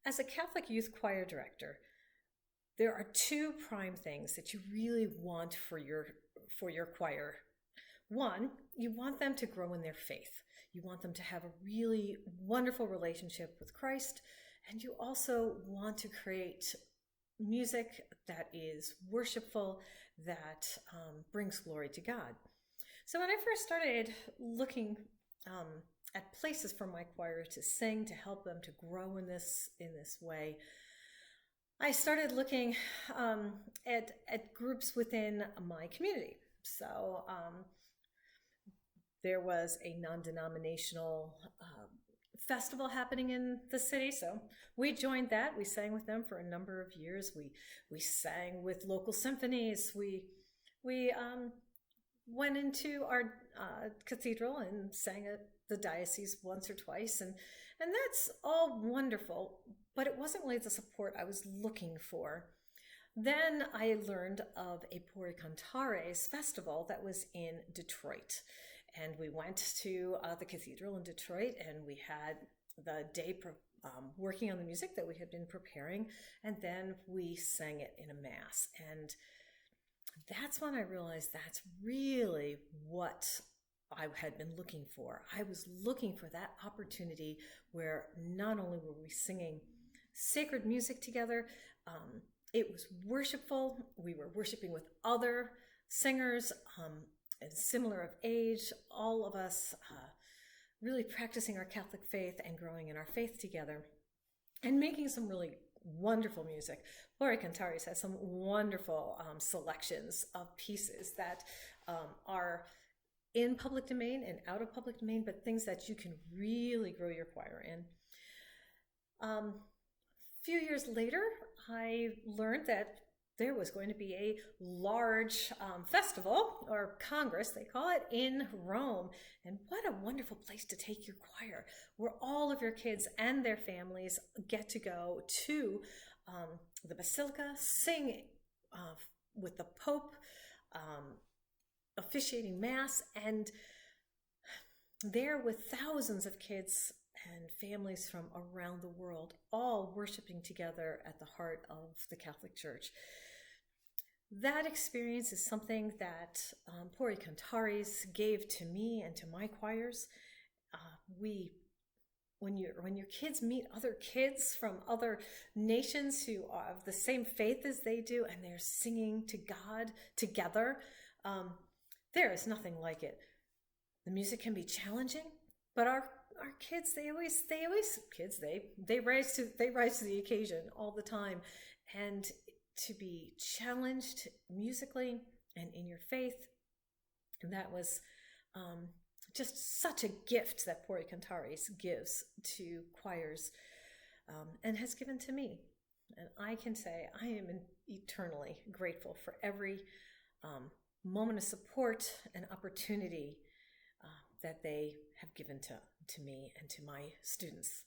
As a Catholic youth choir director, there are two prime things that you really want for your choir. One, you want them to grow in their faith. You want them to have a really wonderful relationship with Christ, and you also want to create music that is worshipful, that brings glory to God. So when I first started looking at places for my choir to sing, to help them to grow in this way, I started looking at groups within my community. So there was a non-denominational festival happening in the city, so we joined that. We sang with them for a number of years. We sang with local symphonies. We went into our cathedral and sang at the diocese once or twice, and that's all wonderful, but it wasn't really the support I was looking for. Then I learned of a Pueri Cantores festival that was in Detroit, and we went to the cathedral in Detroit, and we had the day working on the music that we had been preparing, and then we sang it in a mass. And that's when I realized that's really what I had been looking for. I was looking for that opportunity where not only were we singing sacred music together, it was worshipful. We were worshiping with other singers and similar of age, all of us really practicing our Catholic faith and growing in our faith together and making some really wonderful music. Pueri Cantores has some wonderful selections of pieces that are in public domain and out of public domain, but things that you can really grow your choir in. A few years later, I learned that there was going to be a large festival, or congress they call it, in Rome. And what a wonderful place to take your choir, where all of your kids and their families get to go to the Basilica, sing with the Pope, officiating Mass, and there with thousands of kids and families from around the world, all worshiping together at the heart of the Catholic Church. That experience is something that Pueri Cantores gave to me and to my choirs. When your kids meet other kids from other nations who are of the same faith as they do, and they're singing to God together, there is nothing like it. The music can be challenging, but our kids, they rise to the occasion all the time. And to be challenged musically and in your faith, and that was just such a gift that Pueri Cantores gives to choirs and has given to me. And I can say I am eternally grateful for every moment of support and opportunity that they have given to me and to my students.